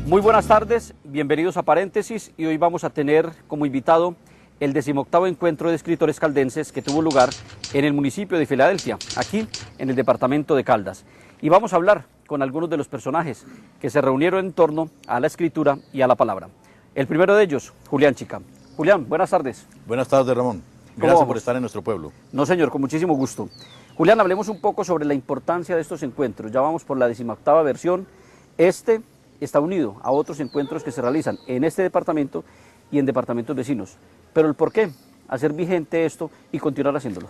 Muy buenas tardes, bienvenidos a Paréntesis, y hoy vamos a tener como invitado el 18º encuentro de escritores caldenses que tuvo lugar en el municipio de Filadelfia, aquí en el departamento de Caldas. Y vamos a hablar con algunos de los personajes que se reunieron en torno a la escritura y a la palabra. El primero de ellos, Julián Chica. Julián, buenas tardes. Buenas tardes, Ramón. Gracias por estar en nuestro pueblo. No, señor, con muchísimo gusto. Julián, hablemos un poco sobre la importancia de estos encuentros. Ya vamos por la 18ª versión. Este está unido a otros encuentros que se realizan en este departamento y en departamentos vecinos. Pero el por qué hacer vigente esto y continuar haciéndolo.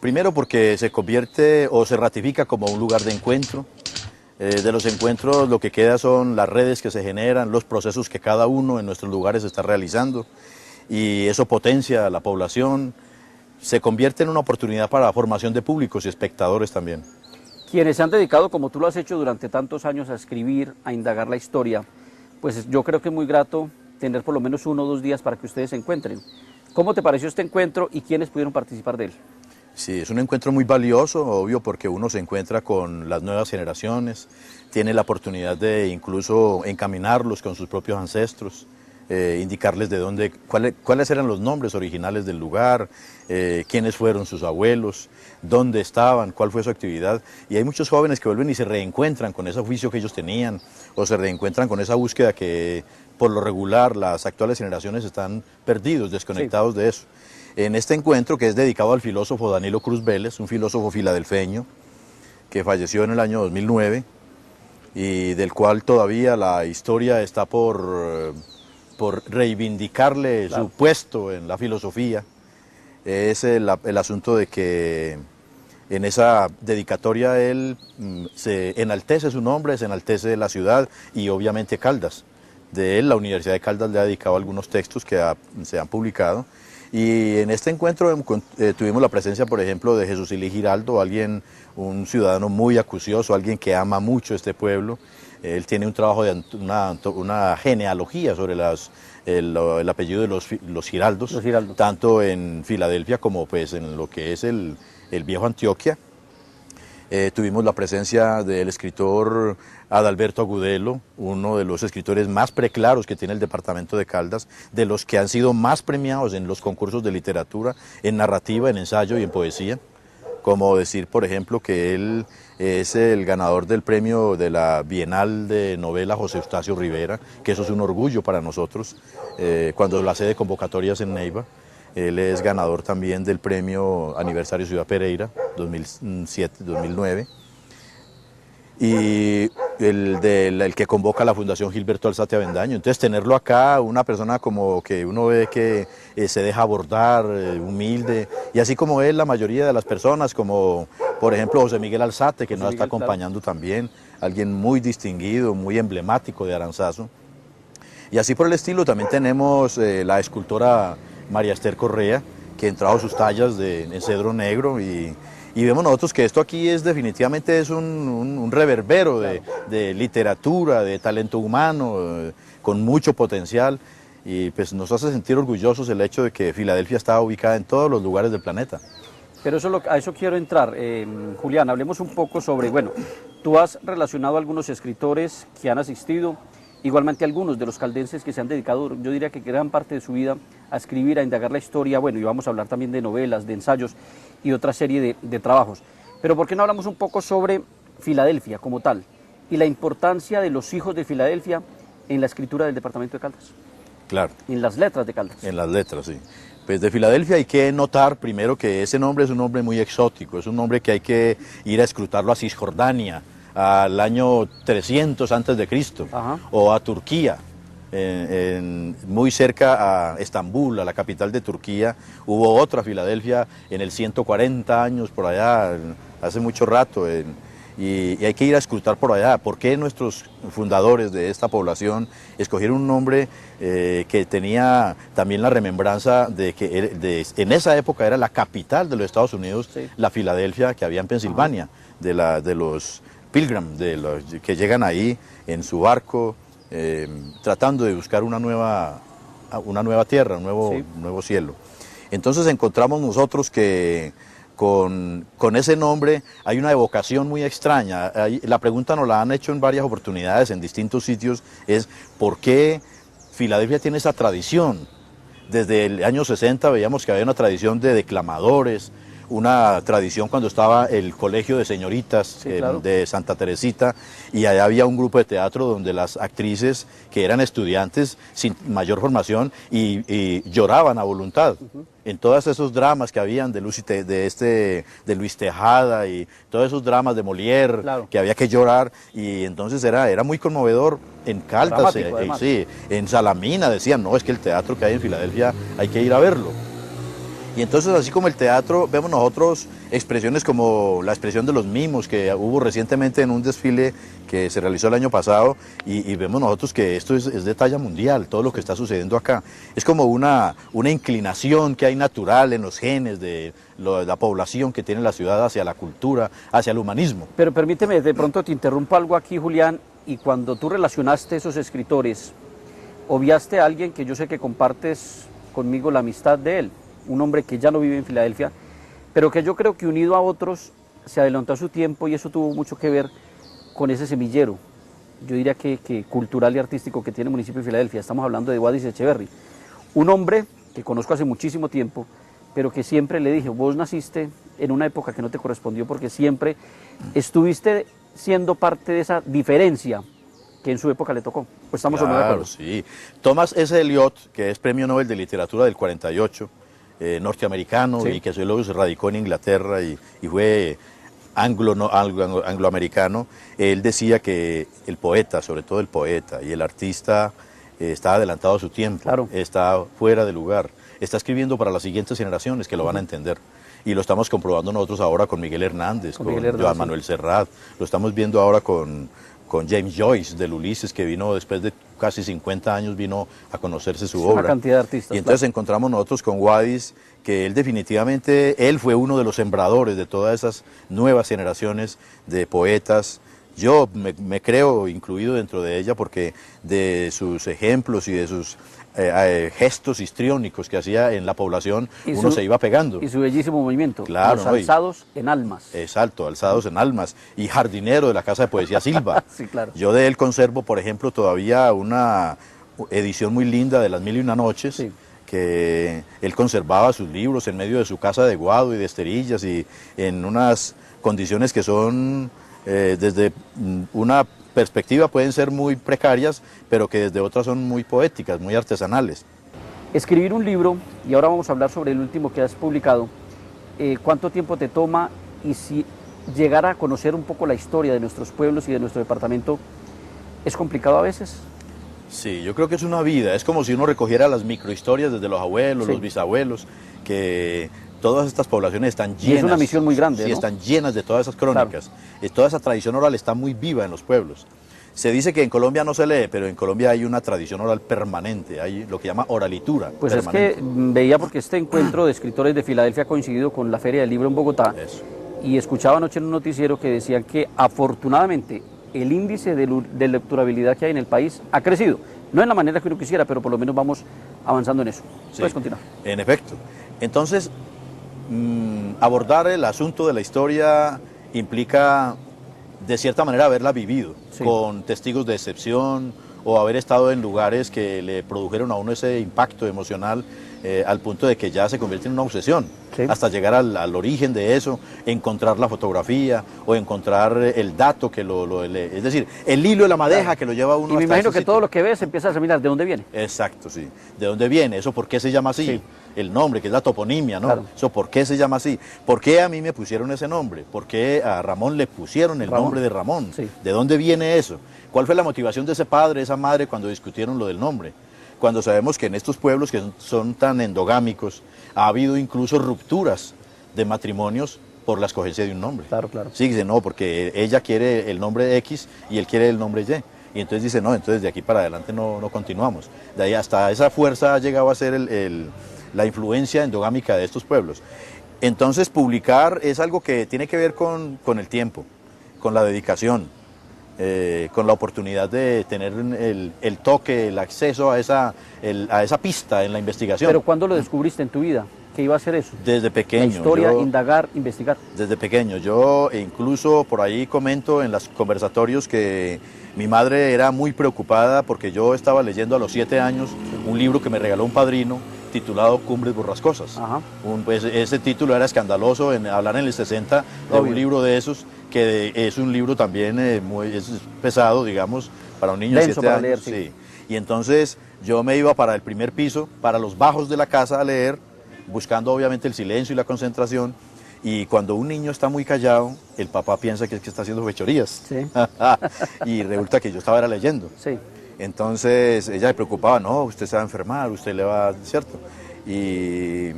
Primero porque se convierte o se ratifica como un lugar de encuentro. De los encuentros lo que queda son las redes que se generan, los procesos que cada uno en nuestros lugares está realizando, y eso potencia a la población, se convierte en una oportunidad para la formación de públicos y espectadores también. Quienes se han dedicado, como tú lo has hecho durante tantos años, a escribir, a indagar la historia, pues yo creo que es muy grato tener por lo menos 1 o 2 días para que ustedes se encuentren. ¿Cómo te pareció este encuentro y quiénes pudieron participar de él? Sí, es un encuentro muy valioso, obvio, porque uno se encuentra con las nuevas generaciones, tiene la oportunidad de incluso encaminarlos con sus propios ancestros, indicarles de dónde, cuáles eran los nombres originales del lugar, quiénes fueron sus abuelos, dónde estaban, cuál fue su actividad. Y hay muchos jóvenes que vuelven y se reencuentran con ese oficio que ellos tenían, o se reencuentran con esa búsqueda que por lo regular las actuales generaciones están perdidos, desconectados de eso. En este encuentro, que es dedicado al filósofo Danilo Cruz Vélez, un filósofo filadelfeño que falleció en el año 2009 y del cual todavía la historia está por reivindicarle su puesto en la filosofía, es el asunto de que en esa dedicatoria él se enaltece su nombre, se enaltece la ciudad y obviamente Caldas. De él, la Universidad de Caldas le ha dedicado algunos textos que se han publicado. Y en este encuentro tuvimos la presencia, por ejemplo, de Jesús Ilí Giraldo, un ciudadano muy acucioso, alguien que ama mucho este pueblo. Él tiene un trabajo de una genealogía sobre el apellido de los Giraldos, tanto en Filadelfia como pues, en lo que es el viejo Antioquia. Tuvimos la presencia del escritor Adalberto Agudelo, uno de los escritores más preclaros que tiene el departamento de Caldas, de los que han sido más premiados en los concursos de literatura, en narrativa, en ensayo y en poesía. Como decir, por ejemplo, que él es el ganador del premio de la Bienal de Novela José Eustacio Rivera, que eso es un orgullo para nosotros, cuando la sede de convocatorias en Neiva. Él es ganador también del premio Aniversario Ciudad Pereira 2007-2009 y el que convoca la Fundación Gilberto Alzate Avendaño. Entonces tenerlo acá, una persona como que uno ve que se deja abordar, humilde, y así como él, la mayoría de las personas, como por ejemplo José Miguel Alzate, que nos está acompañando también, alguien muy distinguido, muy emblemático de Aranzazu. Y así por el estilo también tenemos la escultora María Esther Correa, que trajo sus tallas en cedro negro, y vemos nosotros que esto aquí definitivamente es un reverbero de literatura, de talento humano, con mucho potencial, y pues nos hace sentir orgullosos el hecho de que Filadelfia está ubicada en todos los lugares del planeta. Pero a eso quiero entrar. Julián, hablemos un poco sobre, bueno, tú has relacionado a algunos escritores que han asistido, igualmente algunos de los caldenses que se han dedicado, yo diría que gran parte de su vida a escribir, a indagar la historia, bueno, y vamos a hablar también de novelas, de ensayos y otra serie de trabajos. Pero ¿por qué no hablamos un poco sobre Filadelfia como tal y la importancia de los hijos de Filadelfia en la escritura del departamento de Caldas? Claro. En las letras de Caldas. En las letras, sí. Pues de Filadelfia hay que notar primero que ese nombre es un nombre muy exótico, es un nombre que hay que ir a escrutarlo a Cisjordania, al año 300 antes de Cristo, o a Turquía, muy cerca a Estambul, a la capital de Turquía. Hubo otra Filadelfia en el 140 años por allá, hace mucho rato, y hay que ir a escrutar por allá. ¿Por qué nuestros fundadores de esta población escogieron un nombre que tenía también la remembranza de que en esa época era la capital de los Estados Unidos, sí, la Filadelfia que había en Pensilvania, de los Pilgrim, que llegan ahí en su barco tratando de buscar una nueva tierra, un nuevo cielo. Entonces encontramos nosotros que con ese nombre hay una evocación muy extraña. La pregunta nos la han hecho en varias oportunidades, en distintos sitios, es ¿por qué Filadelfia tiene esa tradición? Desde el año 60 veíamos que había una tradición de declamadores, una tradición cuando estaba el colegio de señoritas Sí, claro. de Santa Teresita, y allá había un grupo de teatro donde las actrices que eran estudiantes sin mayor formación y lloraban a voluntad. En todos esos dramas que habían de Luis Tejada y todos esos dramas de Molière, Claro. que había que llorar, y entonces era muy conmovedor. En Caldas, Dramático, además. sí, en Salamina decían, no, es que el teatro que hay en Filadelfia hay que ir a verlo. Y entonces, así como el teatro, vemos nosotros expresiones como la expresión de los mimos que hubo recientemente en un desfile que se realizó el año pasado, y vemos nosotros que esto es de talla mundial, todo lo que está sucediendo acá. Es como una inclinación que hay natural en los genes de la población que tiene la ciudad hacia la cultura, hacia el humanismo. Pero permíteme, de pronto te interrumpo algo aquí, Julián, y cuando tú relacionaste esos escritores, obviaste a alguien que yo sé que compartes conmigo la amistad de él, un hombre que ya no vive en Filadelfia, pero que yo creo que unido a otros se adelantó a su tiempo, y eso tuvo mucho que ver con ese semillero, yo diría que cultural y artístico que tiene el municipio de Filadelfia. Estamos hablando de Wadis Echeverry, un hombre que conozco hace muchísimo tiempo, pero que siempre le dije, vos naciste en una época que no te correspondió porque siempre estuviste siendo parte de esa diferencia que en su época le tocó. Pues estamos o no de Claro, acuerdo. sí. Thomas S. Eliot, que es Premio Nobel de Literatura del 48, norteamericano, Sí. y que luego se radicó en Inglaterra y fue angloamericano, él decía que el poeta, sobre todo el poeta y el artista, está adelantado a su tiempo, Claro. está fuera de lugar, está escribiendo para las siguientes generaciones que lo van a entender. Y lo estamos comprobando nosotros ahora con Miguel Hernández, con Miguel Hernández, Joan sí. Manuel Serrat, lo estamos viendo ahora con James Joyce del Ulises, que vino después de casi 50 años, vino a conocerse su Una obra. cantidad de artistas, Y entonces claro. encontramos nosotros con Wadis que él definitivamente, él fue uno de los sembradores de todas esas nuevas generaciones de poetas. Yo me creo incluido dentro de ella porque de sus ejemplos y de sus gestos histriónicos que hacía en la población, Y uno se iba pegando. Y su bellísimo movimiento, Claro, los ¿no? alzados en almas. Exacto, alzados en almas, y jardinero de la Casa de Poesía Silva. Sí, claro. Yo de él conservo, por ejemplo, todavía una edición muy linda de Las Mil y Una Noches, Sí. que él conservaba sus libros en medio de su casa de Guado y de Esterillas, y en unas condiciones que son, desde una perspectiva pueden ser muy precarias, pero que desde otras son muy poéticas, muy artesanales. Escribir un libro, y ahora vamos a hablar sobre el último que has publicado, ¿cuánto tiempo te toma? Y si llegar a conocer un poco la historia de nuestros pueblos y de nuestro departamento, ¿es complicado a veces? Sí, yo creo que es una vida, es como si uno recogiera las microhistorias desde los abuelos, Sí. los bisabuelos, que todas estas poblaciones están llenas. Y es una misión muy grande, Sí, ¿no? están llenas de todas esas crónicas. Toda esa tradición oral está muy viva en los pueblos. Se dice que en Colombia no se lee, pero en Colombia hay una tradición oral permanente, hay lo que llama oralitura Pues es permanente. que veía, porque este encuentro de escritores de Filadelfia ha coincidido con la Feria del Libro en Bogotá, Eso. y escuchaba anoche en un noticiero que decían que afortunadamente el índice de lecturabilidad que hay en el país ha crecido. No en la manera que uno quisiera, pero por lo menos vamos avanzando en eso. Sí, Puedes continuar. en efecto. Entonces, abordar el asunto de la historia implica, de cierta manera, haberla vivido, Sí. con testigos de excepción, o haber estado en lugares que le produjeron a uno ese impacto emocional, al punto de que ya se convierte en una obsesión, Sí. hasta llegar al origen de eso, encontrar la fotografía o encontrar el dato que es decir, el hilo de la madeja que lo lleva a uno Y me hasta imagino ese que todo sitio. lo que ves empiezas a mirar de dónde viene. Exacto, sí. ¿De dónde viene? ¿Eso por qué se llama así? Sí. El nombre, que es la toponimia, ¿no? Claro. ¿Eso por qué se llama así? ¿Por qué a mí me pusieron ese nombre? ¿Por qué a Ramón le pusieron el Ramón. nombre de Ramón? Sí. ¿De dónde viene eso? ¿Cuál fue la motivación de ese padre, esa madre, cuando discutieron lo del nombre? Cuando sabemos que en estos pueblos que son tan endogámicos, ha habido incluso rupturas de matrimonios por la escogencia de un nombre. Claro, claro. Sí, dice, no, porque ella quiere el nombre X y él quiere el nombre Y. Y entonces dice, no, entonces de aquí para adelante no continuamos. De ahí hasta esa fuerza ha llegado a ser la influencia endogámica de estos pueblos. Entonces publicar es algo que tiene que ver con el tiempo, con la dedicación, con la oportunidad de tener el toque, el acceso a esa pista en la investigación. Pero ¿cuándo lo descubriste en tu vida? que iba a hacer eso. Desde pequeño. La historia, indagar, investigar. Desde pequeño. Yo incluso por ahí comento en los conversatorios que mi madre era muy preocupada porque yo estaba leyendo a los 7 años un libro que me regaló un padrino titulado Cumbres Borrascosas. Pues ese título era escandaloso, hablar en el 60 de un libro de esos, que es un libro también es pesado, digamos, para un niño de 7 años. Leer, sí. Y entonces yo me iba para el primer piso, para los bajos de la casa a leer, buscando obviamente el silencio y la concentración. Y cuando un niño está muy callado, el papá piensa que es que está haciendo fechorías. Sí. Y resulta que yo estaba leyendo. Sí. Entonces ella se preocupaba, no, usted se va a enfermar, usted le va, ¿cierto? Y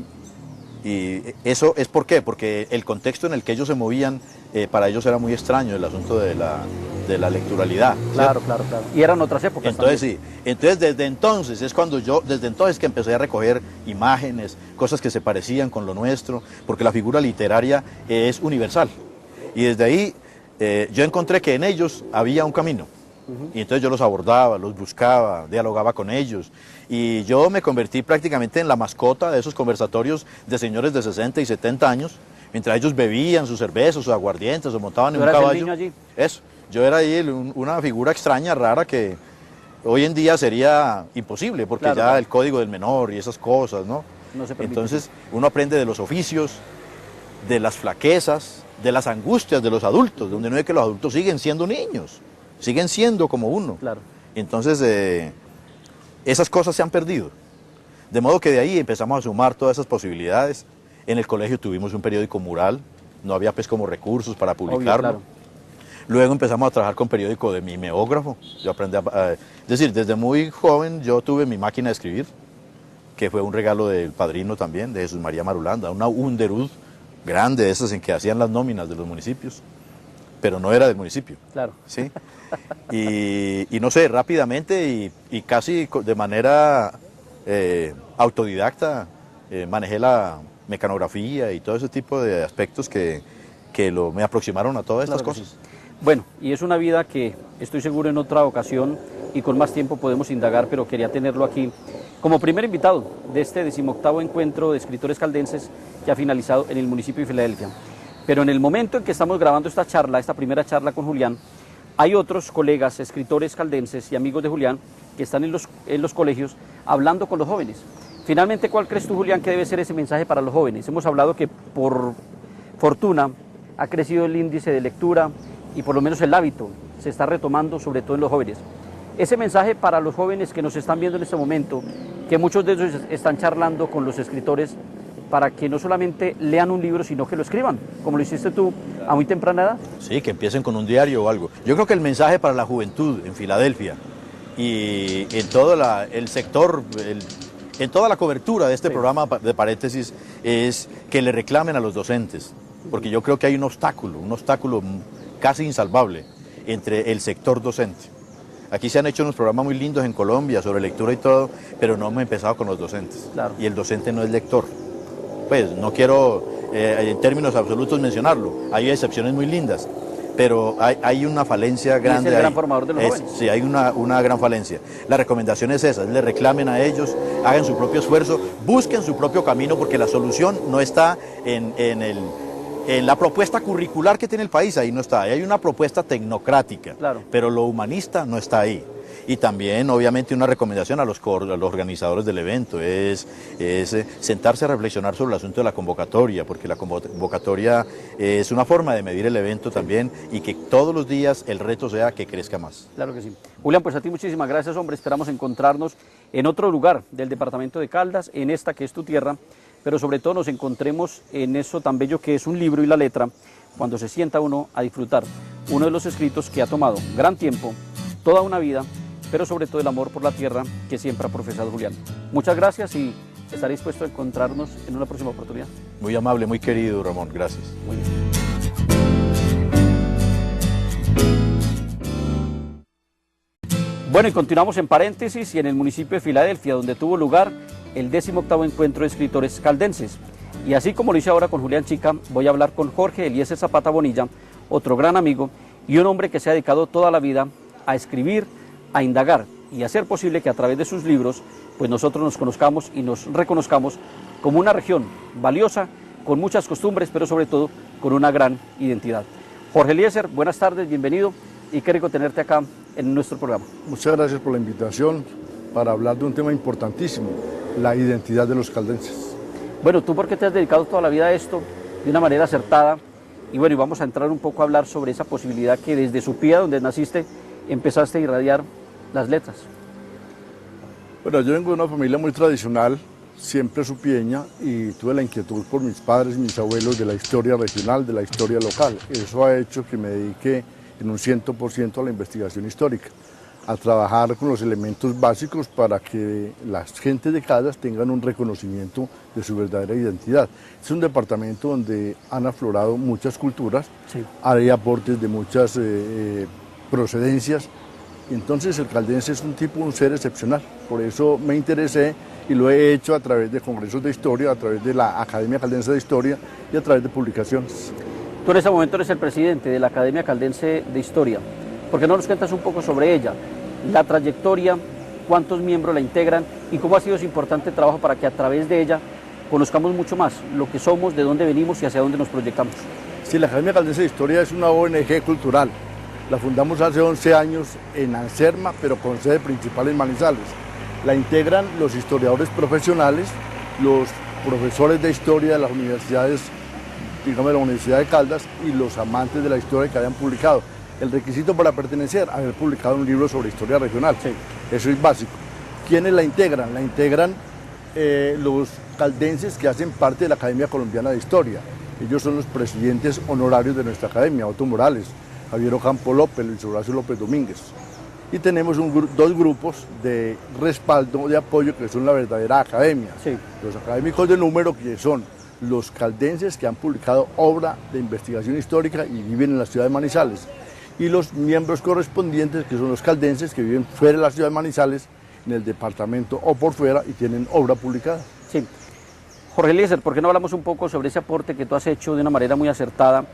eso es ¿por qué? Porque el contexto en el que ellos se movían, para ellos era muy extraño el asunto de la lecturalidad. Claro, claro, claro. Y eran otras épocas. Entonces también. Sí, entonces desde entonces es cuando desde entonces que empecé a recoger imágenes, cosas que se parecían con lo nuestro, porque la figura literaria es universal. Y desde ahí yo encontré que en ellos había un camino. Y entonces yo los abordaba, los buscaba, dialogaba con ellos. Y yo me convertí prácticamente en la mascota de esos conversatorios de señores de 60 y 70 años, mientras ellos bebían sus cervezas, sus aguardientes, o montaban en un caballo. El niño allí? Eso, yo era ahí una figura extraña, rara, que hoy en día sería imposible, porque claro, ya el código del menor y esas cosas, ¿no? No se permite. Entonces uno aprende de los oficios, de las flaquezas, de las angustias de los adultos, donde no es que los adultos siguen siendo niños. Siguen siendo como uno. Claro. Entonces, esas cosas se han perdido. De modo que de ahí empezamos a sumar todas esas posibilidades. En el colegio tuvimos un periódico mural, no había pues como recursos para publicarlo. Obvio, claro. Luego empezamos a trabajar con periódico de mimeógrafo. Yo aprendí es decir, desde muy joven yo tuve mi máquina de escribir, que fue un regalo del padrino también, de Jesús María Marulanda, una Underud grande, de esas en que hacían las nóminas de los municipios, pero no era del municipio. Claro. ¿Sí? Y no sé, rápidamente y casi de manera autodidacta manejé la mecanografía y todo ese tipo de aspectos que me aproximaron a todas estas cosas. Sí. Bueno, y es una vida que estoy seguro en otra ocasión y con más tiempo podemos indagar, pero quería tenerlo aquí como primer invitado de este 18º encuentro de escritores caldenses que ha finalizado en el municipio de Filadelfia. Pero en el momento en que estamos grabando esta charla, esta primera charla con Julián, hay otros colegas, escritores caldenses y amigos de Julián que están en los colegios hablando con los jóvenes. Finalmente, ¿cuál crees tú, Julián, que debe ser ese mensaje para los jóvenes? Hemos hablado que por fortuna ha crecido el índice de lectura y por lo menos el hábito se está retomando, sobre todo en los jóvenes. Ese mensaje para los jóvenes que nos están viendo en este momento, que muchos de ellos están charlando con los escritores para que no solamente lean un libro, sino que lo escriban, como lo hiciste tú a muy temprana edad. Sí, que empiecen con un diario o algo. Yo creo que el mensaje para la juventud en Filadelfia y en todo el sector, en toda la cobertura de este programa de paréntesis, es que le reclamen a los docentes, porque yo creo que hay un obstáculo casi insalvable entre el sector docente. Aquí se han hecho unos programas muy lindos en Colombia sobre lectura y todo, pero no hemos empezado con los docentes. Claro. Y el docente no es lector. Pues no quiero en términos absolutos mencionarlo, hay excepciones muy lindas, pero hay una falencia grande. ¿Y es el gran formador de los jóvenes? Sí, hay una gran falencia. La recomendación es esa, le reclamen a ellos, hagan su propio esfuerzo, busquen su propio camino, porque la solución no está en la propuesta curricular que tiene el país, ahí no está. Ahí hay una propuesta tecnocrática, claro, pero lo humanista no está ahí. Y también, obviamente, una recomendación a los organizadores del evento es sentarse a reflexionar sobre el asunto de la convocatoria, porque la convocatoria es una forma de medir el evento también, y que todos los días el reto sea que crezca más. Claro que sí. Julián, pues a ti muchísimas gracias, hombre. Esperamos encontrarnos en otro lugar del departamento de Caldas, en esta que es tu tierra, pero sobre todo nos encontremos en eso tan bello que es un libro y la letra, cuando se sienta uno a disfrutar uno de los escritos que ha tomado gran tiempo, toda una vida, pero sobre todo el amor por la tierra que siempre ha profesado Julián. Muchas gracias y estaré dispuesto a encontrarnos en una próxima oportunidad. Muy amable, muy querido, Ramón. Gracias. Muy bien. Bueno, y continuamos en paréntesis y en el municipio de Filadelfia, donde tuvo lugar el 18º encuentro de escritores caldenses. Y así como lo hice ahora con Julián Chica, voy a hablar con Jorge Eliezer Zapata Bonilla, otro gran amigo y un hombre que se ha dedicado toda la vida a escribir, a indagar y a hacer posible que a través de sus libros pues nosotros nos conozcamos y nos reconozcamos como una región valiosa, con muchas costumbres, pero sobre todo con una gran identidad. Jorge Eliezer, buenas tardes, bienvenido y qué rico tenerte acá en nuestro programa. Muchas gracias por la invitación para hablar de un tema importantísimo, la identidad de los caldenses. Bueno, ¿tú por qué te has dedicado toda la vida a esto de una manera acertada? Y bueno, y vamos a entrar un poco a hablar sobre esa posibilidad que desde Supía, donde naciste, empezaste a irradiar las letras. Bueno, yo vengo de una familia muy tradicional, siempre supieña, y tuve la inquietud por mis padres y mis abuelos de la historia regional, de la historia local. Eso ha hecho que me dedique en un 100% a la investigación histórica, a trabajar con los elementos básicos para que las gentes de Caldas tengan un reconocimiento de su verdadera identidad. Es un departamento donde han aflorado muchas culturas, Sí. hay aportes de muchas procedencias, y entonces el caldense es un ser excepcional. Por eso me interesé y lo he hecho a través de congresos de historia, a través de la Academia Caldense de Historia y a través de publicaciones. Tú en este momento eres el presidente de la Academia Caldense de Historia. ¿Por qué no nos cuentas un poco sobre ella? La trayectoria, cuántos miembros la integran y cómo ha sido ese importante trabajo para que a través de ella conozcamos mucho más lo que somos, de dónde venimos y hacia dónde nos proyectamos. Sí, la Academia Caldense de Historia es una ONG cultural. La fundamos hace 11 años en Anserma, pero con sede principal en Manizales. La integran los historiadores profesionales, los profesores de historia de las universidades, digamos de la Universidad de Caldas, y los amantes de la historia que hayan publicado. El requisito para pertenecer, haber publicado un libro sobre historia regional. Sí. Eso es básico. ¿Quiénes la integran? La integran los caldenses que hacen parte de la Academia Colombiana de Historia. Ellos son los presidentes honorarios de nuestra academia: Otto Morales, Javier Ocampo López, Luis Horacio López Domínguez. Y tenemos dos grupos de respaldo, de apoyo, que son la verdadera academia. Sí. Los académicos de número, que son los caldenses que han publicado obra de investigación histórica y viven en la ciudad de Manizales. Y los miembros correspondientes, que son los caldenses que viven fuera de la ciudad de Manizales, en el departamento o por fuera, y tienen obra publicada. Sí. Jorge Eliezer, ¿por qué no hablamos un poco sobre ese aporte que tú has hecho de una manera muy acertada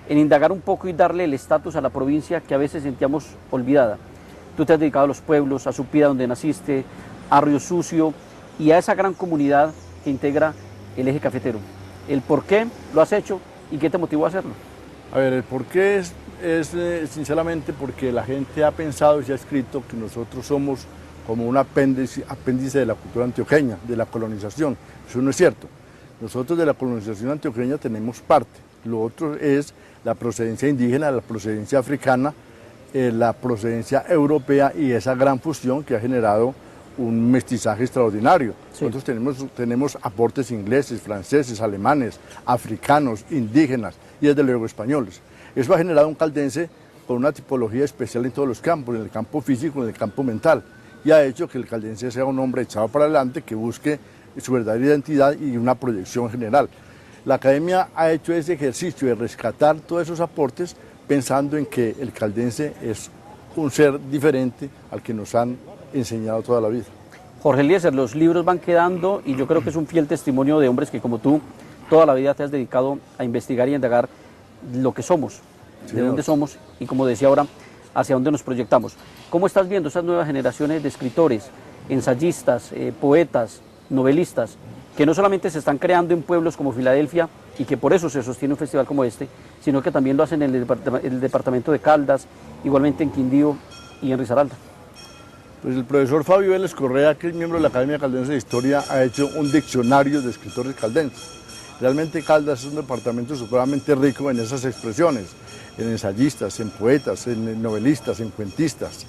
en indagar un poco y darle el estatus a la provincia que a veces sentíamos olvidada? Tú te has dedicado a los pueblos, a Supía, donde naciste, a Río Sucio y a esa gran comunidad que integra el eje cafetero. ¿El por qué lo has hecho y qué te motivó a hacerlo? A ver, el por qué es sinceramente porque la gente ha pensado y se ha escrito que nosotros somos como un apéndice de la cultura antioqueña, de la colonización. Eso no es cierto. Nosotros de la colonización antioqueña tenemos parte. Lo otro es la procedencia indígena, la procedencia africana, la procedencia europea y esa gran fusión que ha generado un mestizaje extraordinario. Sí. Nosotros tenemos aportes ingleses, franceses, alemanes, africanos, indígenas y desde luego españoles. Eso ha generado un caldense con una tipología especial en todos los campos, en el campo físico, en el campo mental, y ha hecho que el caldense sea un hombre echado para adelante, que busque su verdadera identidad y una proyección general. La academia ha hecho ese ejercicio de rescatar todos esos aportes pensando en que el caldense es un ser diferente al que nos han enseñado toda la vida. Jorge Eliezer, los libros van quedando y yo creo que es un fiel testimonio de hombres que como tú toda la vida te has dedicado a investigar y a indagar lo que somos, de dónde somos y, como decía ahora, hacia dónde nos proyectamos. ¿Cómo estás viendo esas nuevas generaciones de escritores, ensayistas, poetas, novelistas, que no solamente se están creando en pueblos como Filadelfia y que por eso se sostiene un festival como este, sino que también lo hacen en el departamento de Caldas, igualmente en Quindío y en Risaralda? Pues el profesor Fabio Vélez Correa, que es miembro de la Academia Caldense de Historia, ha hecho un diccionario de escritores caldenses. Realmente Caldas es un departamento supremamente rico en esas expresiones, en ensayistas, en poetas, en novelistas, en cuentistas,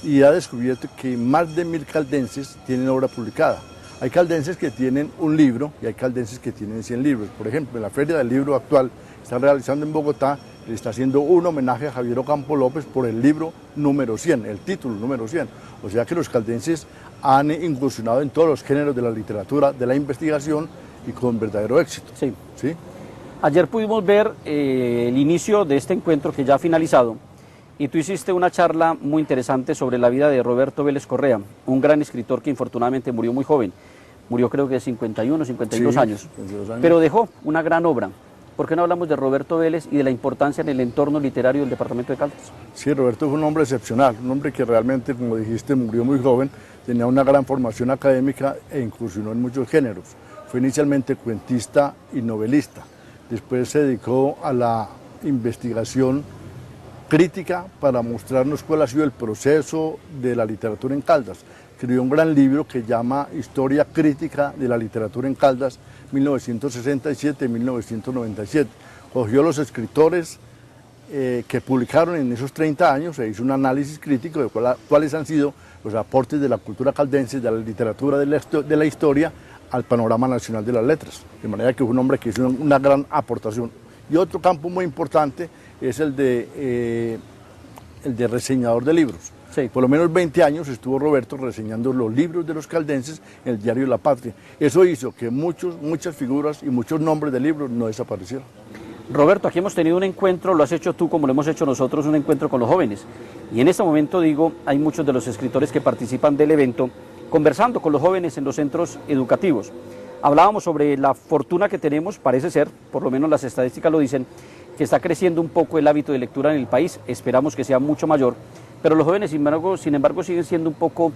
y ha descubierto que más de 1000 caldenses tienen obra publicada. Hay caldenses que tienen un libro y hay caldenses que tienen 100 libros. Por ejemplo, en la Feria del Libro actual está realizando en Bogotá, le está haciendo un homenaje a Javier Ocampo López por el libro número 100, el título número 100. O sea que los caldenses han incursionado en todos los géneros de la literatura, de la investigación y con verdadero éxito. Sí. ¿Sí? Ayer pudimos ver el inicio de este encuentro que ya ha finalizado y tú hiciste una charla muy interesante sobre la vida de Roberto Vélez Correa, un gran escritor que infortunadamente murió muy joven. Murió creo que de 51, 52 Sí, años, 52 años. pero dejó una gran obra. ¿Por qué no hablamos de Roberto Vélez y de la importancia en el entorno literario del departamento de Caldas? Sí, Roberto fue un hombre excepcional, un hombre que realmente, como dijiste, murió muy joven, tenía una gran formación académica e incursionó en muchos géneros. Fue inicialmente cuentista y novelista. Después se dedicó a la investigación crítica para mostrarnos cuál ha sido el proceso de la literatura en Caldas. Escribió un gran libro que llama Historia Crítica de la Literatura en Caldas, 1967-1997. Cogió los escritores que publicaron en esos 30 años e hizo un análisis crítico de cuáles han sido los aportes de la cultura caldense, de la literatura, de la historia, al panorama nacional de las letras. De manera que fue un hombre que hizo una gran aportación. Y otro campo muy importante es el de reseñador de libros. Sí. Por lo menos 20 años estuvo Roberto reseñando los libros de los caldenses en el diario La Patria. Eso hizo que muchas figuras y muchos nombres de libros no desaparecieran. Roberto, aquí hemos tenido un encuentro, lo has hecho tú como lo hemos hecho nosotros, un encuentro con los jóvenes. Y en este momento, digo, hay muchos de los escritores que participan del evento conversando con los jóvenes en los centros educativos. Hablábamos sobre la fortuna que tenemos, parece ser, por lo menos las estadísticas lo dicen, que está creciendo un poco el hábito de lectura en el país, esperamos que sea mucho mayor, pero los jóvenes sin embargo siguen siendo un poco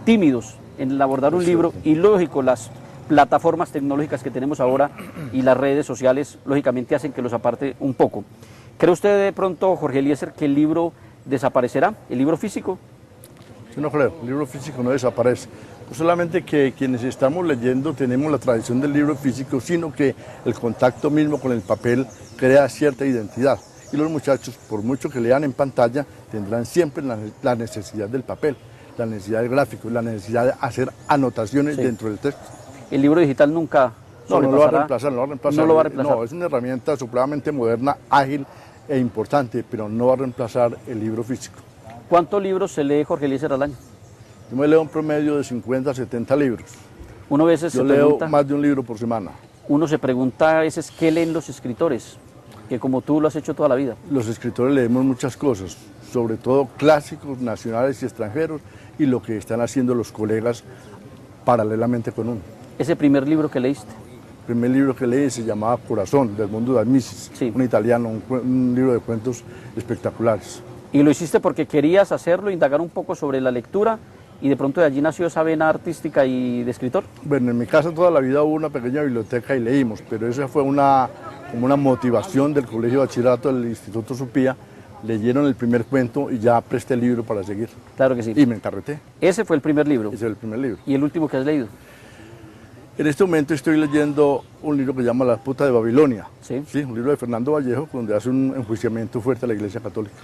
tímidos en abordar un libro, y lógico, las plataformas tecnológicas que tenemos ahora y las redes sociales lógicamente hacen que los aparte un poco. ¿Cree usted de pronto, Jorge Eliezer, que el libro desaparecerá, el libro físico? Yo no creo, el libro físico no desaparece. No solamente que quienes estamos leyendo tenemos la tradición del libro físico, sino que el contacto mismo con el papel crea cierta identidad. Y los muchachos, por mucho que lean en pantalla, tendrán siempre la necesidad del papel, la necesidad del gráfico, la necesidad de hacer anotaciones dentro del texto. El libro digital nunca no lo va a reemplazar, no lo va a reemplazar. No lo va a reemplazar. No, es una herramienta supremamente moderna, ágil e importante, pero no va a reemplazar el libro físico. ¿Cuántos libros se lee Jorge Eliezer al año? Yo me leo un promedio de 50 a 70 libros. Uno a veces Yo leo más de un libro por semana. Uno se pregunta a veces qué leen los escritores, que como tú lo has hecho toda la vida. Los escritores leemos muchas cosas, sobre todo clásicos nacionales y extranjeros, y lo que están haciendo los colegas paralelamente con uno. ¿Ese primer libro que leíste? El primer libro que leí se llamaba Corazón, del mundo de Amicis, un italiano, un libro de cuentos espectaculares. ¿Y lo hiciste porque querías hacerlo, indagar un poco sobre la lectura, y de pronto de allí nació esa vena artística y de escritor? Bueno, en mi casa toda la vida hubo una pequeña biblioteca y leímos, pero esa fue como una motivación del Colegio de Bachillerato del Instituto Supía. Leyeron el primer cuento y ya presté el libro para seguir. Claro que sí. Y me encarreté. ¿Ese fue el primer libro? Ese fue el primer libro. ¿Y el último que has leído? En este momento estoy leyendo un libro que se llama La puta de Babilonia. Sí. Sí, un libro de Fernando Vallejo, donde hace un enjuiciamiento fuerte a la Iglesia Católica.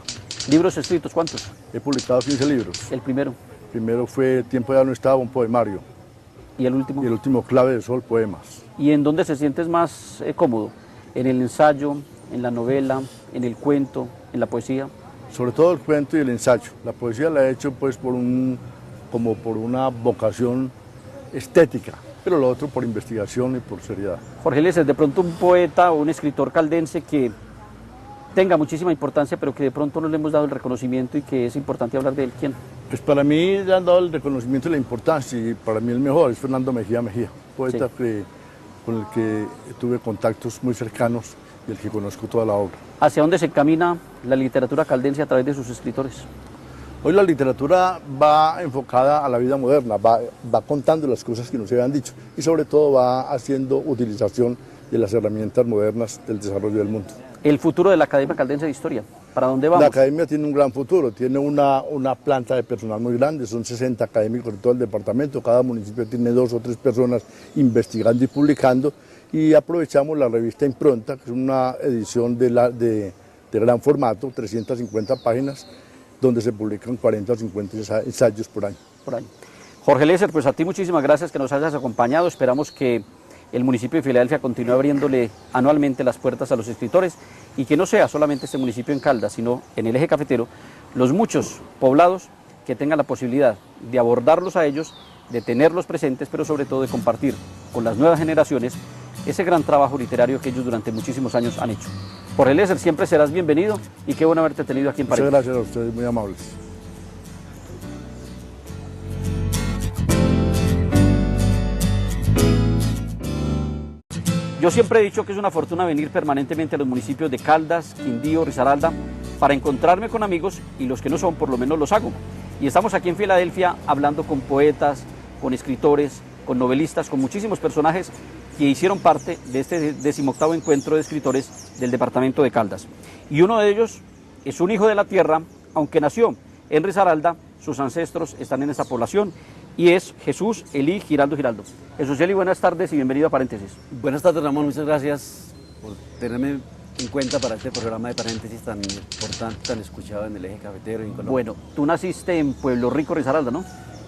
¿Libros escritos cuántos? He publicado 15 libros. ¿El primero? El primero fue Tiempo ya no estaba, un poemario. ¿Y el último? Y el último, Clave de Sol, poemas. ¿Y en dónde se sientes más cómodo? ¿En el ensayo, en la novela, en el cuento, en la poesía? Sobre todo el cuento y el ensayo. La poesía la he hecho pues como por una vocación estética, pero lo otro por investigación y por seriedad. Jorge Eliezer, de pronto un poeta o un escritor caldense que tenga muchísima importancia, pero que de pronto no le hemos dado el reconocimiento y que es importante hablar de él, ¿quién? Pues para mí le han dado el reconocimiento y la importancia, y para mí el mejor es Fernando Mejía Mejía, poeta con el que tuve contactos muy cercanos y el que conozco toda la obra. ¿Hacia dónde se encamina la literatura caldense a través de sus escritores? Hoy la literatura va enfocada a la vida moderna, va contando las cosas que nos habían dicho y sobre todo va haciendo utilización de las herramientas modernas del desarrollo del mundo. El futuro de la Academia Caldense de Historia, ¿para dónde vamos? La academia tiene un gran futuro, tiene una planta de personal muy grande, son 60 académicos en todo el departamento, cada municipio tiene 2 o 3 personas investigando y publicando, y aprovechamos la revista Impronta, que es una edición de gran formato, 350 páginas, donde se publican 40 o 50 ensayos por año. Jorge Eliezer, pues a ti muchísimas gracias que nos hayas acompañado, esperamos que el municipio de Filadelfia continúe abriéndole anualmente las puertas a los escritores y que no sea solamente este municipio en Caldas, sino en el eje cafetero, los muchos poblados que tengan la posibilidad de abordarlos a ellos, de tenerlos presentes, pero sobre todo de compartir con las nuevas generaciones ese gran trabajo literario que ellos durante muchísimos años han hecho. Jorge Eliezer, siempre serás bienvenido y qué bueno haberte tenido aquí en París. Muchas gracias a ustedes, muy amables. Yo siempre he dicho que es una fortuna venir permanentemente a los municipios de Caldas, Quindío, Risaralda, para encontrarme con amigos, y los que no son, por lo menos los hago. Y estamos aquí en Filadelfia hablando con poetas, con escritores, con novelistas, con muchísimos personajes que hicieron parte de este 18º encuentro de escritores del departamento de Caldas. Y uno de ellos es un hijo de la tierra, aunque nació en Risaralda, sus ancestros están en esta población, y es Jesús Elí Giraldo Giraldo. Jesús Elí, buenas tardes y bienvenido a Paréntesis. Buenas tardes, Ramón, muchas gracias por tenerme en cuenta para este programa de Paréntesis tan importante, tan escuchado en el eje cafetero y en Colombia. Bueno, tú naciste en Pueblo Rico, Risaralda, ¿no?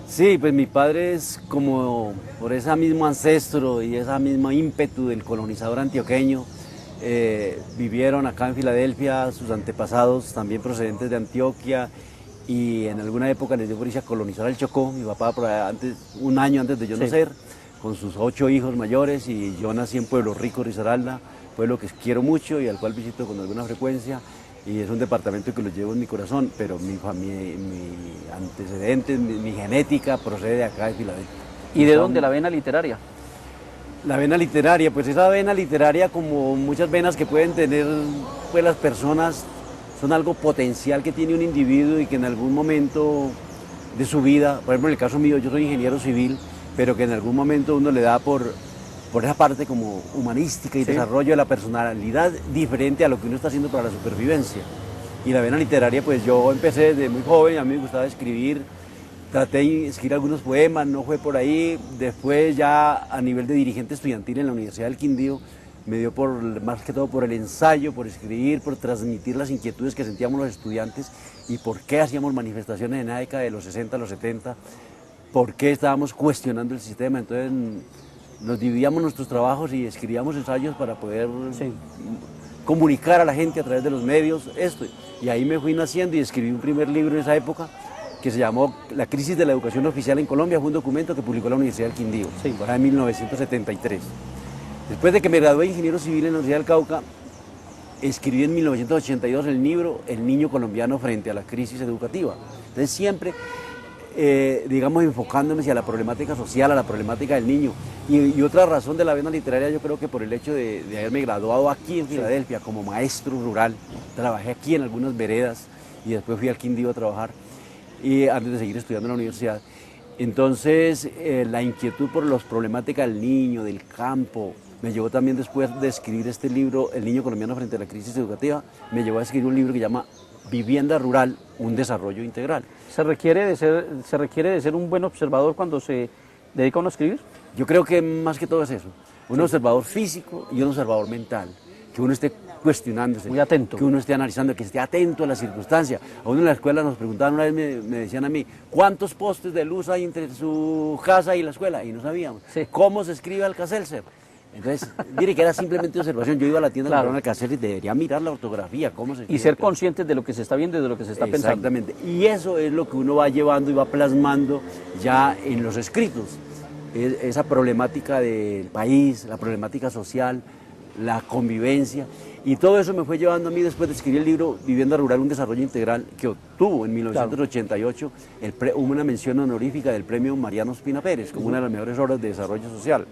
Sí, pues mi padre es como por ese mismo ancestro y ese mismo ímpetu del colonizador antioqueño. Vivieron acá en Filadelfia, sus antepasados también procedentes de Antioquia, y en alguna época les dio por irse a colonizar el Chocó. Mi papá por antes, un año antes de yo nacer, con sus 8 hijos mayores, y yo nací en Pueblo Rico, Risaralda, pueblo que quiero mucho y al cual visito con alguna frecuencia, y es un departamento que lo llevo en mi corazón, pero mi antecedente, mi genética procede de acá de Filadelfia. ¿Y de dónde la vena literaria? La vena literaria, pues esa vena literaria, como muchas venas que pueden tener pues las personas, son algo potencial que tiene un individuo y que en algún momento de su vida, por ejemplo en el caso mío, yo soy ingeniero civil, pero que en algún momento uno le da por esa parte como humanística y desarrollo de la personalidad diferente a lo que uno está haciendo para la supervivencia. Y la vena literaria, pues yo empecé desde muy joven, a mí me gustaba escribir, traté de escribir algunos poemas, no fue por ahí. Después ya a nivel de dirigente estudiantil en la Universidad del Quindío, me dio más que todo por el ensayo, por escribir, por transmitir las inquietudes que sentíamos los estudiantes y por qué hacíamos manifestaciones en la década de los 60, los 70, por qué estábamos cuestionando el sistema. Entonces nos dividíamos nuestros trabajos y escribíamos ensayos para poder comunicar a la gente a través de los medios esto. Y ahí me fui naciendo y escribí un primer libro en esa época que se llamó La crisis de la educación oficial en Colombia. Fue un documento que publicó la Universidad del Quindío, en 1973. Después de que me gradué de ingeniero civil en la Universidad del Cauca, escribí en 1982 el libro El niño colombiano frente a la crisis educativa. Entonces siempre, digamos, enfocándome hacia la problemática social, a la problemática del niño. Y otra razón de la vena literaria, yo creo que por el hecho de haberme graduado aquí en Filadelfia como maestro rural, trabajé aquí en algunas veredas y después fui al Quindío a trabajar, y antes de seguir estudiando en la universidad. Entonces, la inquietud por las problemáticas del niño, del campo, me llevó también, después de escribir este libro, El niño colombiano frente a la crisis educativa, me llevó a escribir un libro que se llama Vivienda Rural, un desarrollo integral. ¿Se requiere de ser un buen observador cuando se dedica uno a escribir? Yo creo que más que todo es eso, un observador físico y un observador mental, que uno esté cuestionándose, muy atento, que uno esté analizando, que esté atento a las circunstancias. A uno en la escuela nos preguntaban, una vez me decían a mí, ¿cuántos postes de luz hay entre su casa y la escuela? Y no sabíamos. ¿Cómo se escribe Alka-Seltzer? Entonces, mire que era simplemente observación. Yo iba a la tienda de Alka-Seltzer y debería mirar la ortografía, cómo se escribe. Y ser conscientes de lo que se está viendo y de lo que se está pensando. Exactamente. Y eso es lo que uno va llevando y va plasmando ya en los escritos. Esa problemática del país, la problemática social, la convivencia. Y todo eso me fue llevando a mí, después de escribir el libro Vivienda Rural, un desarrollo integral, que obtuvo en 1988 una mención honorífica del premio Mariano Ospina Pérez, como una de las mejores obras de desarrollo social.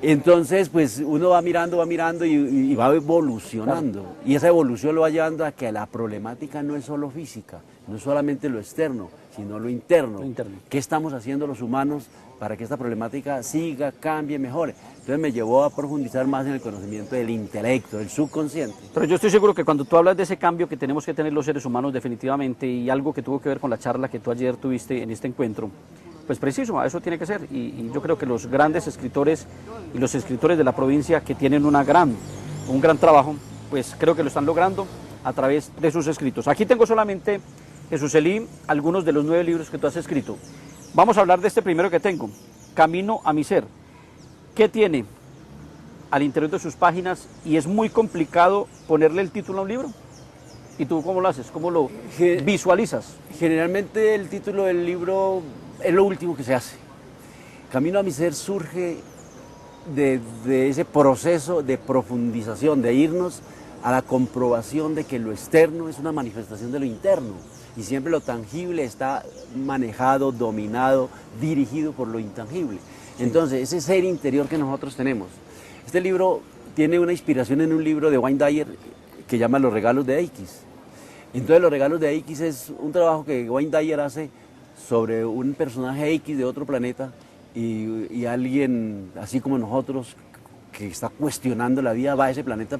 Entonces, pues uno va mirando y va evolucionando. Y esa evolución lo va llevando a que la problemática no es solo física, no es solamente lo externo, sino lo interno. ¿Qué estamos haciendo los humanos para que esta problemática siga, cambie, mejore? Entonces me llevó a profundizar más en el conocimiento del intelecto, del subconsciente. Pero yo estoy seguro que cuando tú hablas de ese cambio que tenemos que tener los seres humanos definitivamente, y algo que tuvo que ver con la charla que tú ayer tuviste en este encuentro, pues preciso, a eso tiene que ser. Y yo creo que los grandes escritores y los escritores de la provincia que tienen un gran trabajo, pues creo que lo están logrando a través de sus escritos. Aquí tengo solamente, Jesús Elí, algunos de los 9 libros que tú has escrito. Vamos a hablar de este primero que tengo, Camino a mi ser. ¿Qué tiene al interior de sus páginas? Y es muy complicado ponerle el título a un libro. ¿Y tú cómo lo haces? ¿Cómo lo visualizas? Generalmente el título del libro es lo último que se hace. Camino a mi ser surge de ese proceso de profundización, de irnos a la comprobación de que lo externo es una manifestación de lo interno. Y siempre lo tangible está manejado, dominado, dirigido por lo intangible. Entonces, ese ser interior que nosotros tenemos. Este libro tiene una inspiración en un libro de Wayne Dyer que llama Los regalos de X. Entonces, Los regalos de X es un trabajo que Wayne Dyer hace sobre un personaje X de otro planeta y alguien, así como nosotros, que está cuestionando la vida va a ese planeta a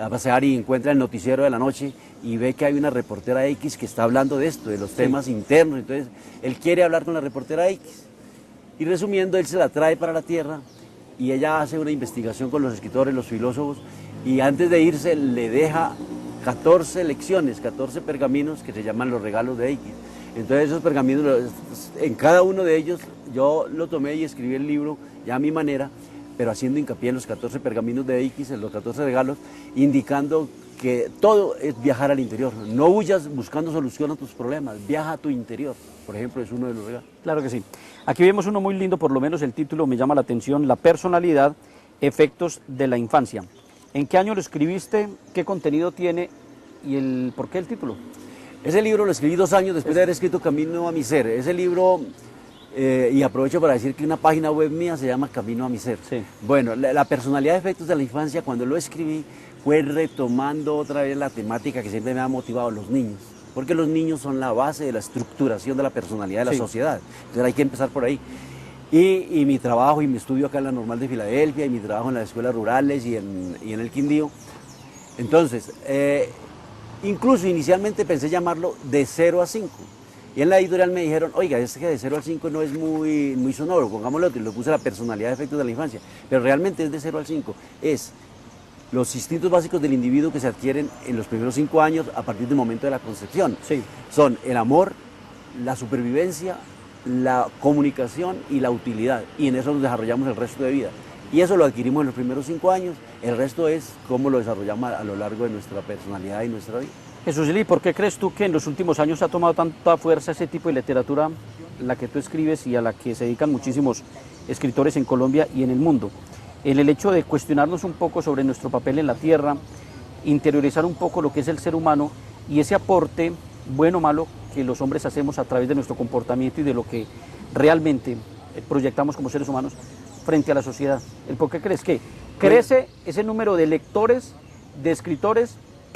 pasear y encuentra el noticiero de la noche y ve que hay una reportera X que está hablando de esto, de los temas internos. Entonces, él quiere hablar con la reportera X. Y resumiendo, él se la trae para la Tierra y ella hace una investigación con los escritores, los filósofos, y antes de irse le deja 14 lecciones, 14 pergaminos que se llaman los regalos de X. Entonces esos pergaminos, en cada uno de ellos, yo lo tomé y escribí el libro ya a mi manera, pero haciendo hincapié en los 14 pergaminos de X, en los 14 regalos, indicando que todo es viajar al interior. No huyas buscando solución a tus problemas, viaja a tu interior. Por ejemplo, es uno de los regalos. Claro que sí. Aquí vemos uno muy lindo, por lo menos el título me llama la atención, La personalidad, efectos de la infancia. ¿En qué año lo escribiste? ¿Qué contenido tiene? ¿Y por qué el título? Ese libro lo escribí 2 años después de haber escrito Camino a mi ser. Ese libro, y aprovecho para decir que una página web mía se llama Camino a mi ser. Sí. Bueno, la personalidad de efectos de la infancia, cuando lo escribí, fue retomando otra vez la temática que siempre me ha motivado, los niños. Porque los niños son la base de la estructuración de la personalidad de la sociedad. Entonces hay que empezar por ahí. Y mi trabajo y mi estudio acá en la Normal de Filadelfia y mi trabajo en las escuelas rurales y en el Quindío. Entonces, incluso inicialmente pensé llamarlo de 0 a 5. Y en la editorial me dijeron, oiga, es que de 0 al 5 no es muy sonoro, pongámoslo otro, y le puse la personalidad de efectos de la infancia. Pero realmente es de 0 al 5. Es los instintos básicos del individuo que se adquieren en los primeros 5 años a partir del momento de la concepción. Sí. Son el amor, la supervivencia, la comunicación y la utilidad. Y en eso nos desarrollamos el resto de vida. Y eso lo adquirimos en los primeros 5 años. El resto es cómo lo desarrollamos a lo largo de nuestra personalidad y nuestra vida. Jesús Eli, ¿por qué crees tú que en los últimos años ha tomado tanta fuerza ese tipo de literatura, la que tú escribes y a la que se dedican muchísimos escritores en Colombia y en el mundo? En el hecho de cuestionarnos un poco sobre nuestro papel en la tierra, interiorizar un poco lo que es el ser humano y ese aporte, bueno o malo, que los hombres hacemos a través de nuestro comportamiento y de lo que realmente proyectamos como seres humanos frente a la sociedad. ¿El por qué crees que crece ese número de lectores, de escritores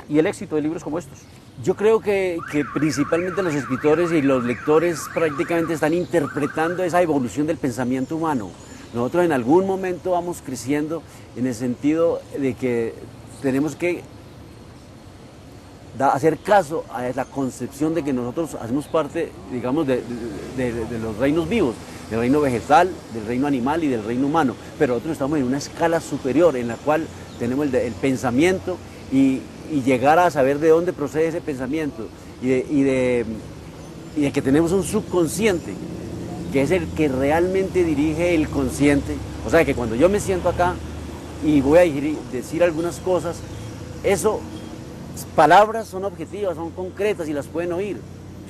y el éxito de libros como estos? Yo creo que principalmente los escritores y los lectores prácticamente están interpretando esa evolución del pensamiento humano. Nosotros en algún momento vamos creciendo en el sentido de que tenemos que hacer caso a la concepción de que nosotros hacemos parte, digamos, de los reinos vivos, del reino vegetal, del reino animal y del reino humano, pero nosotros estamos en una escala superior en la cual tenemos el pensamiento y llegar a saber de dónde procede ese pensamiento y de que tenemos un subconsciente que es el que realmente dirige el consciente. O sea que cuando yo me siento acá y voy a decir algunas cosas, palabras son objetivas, son concretas y las pueden oír,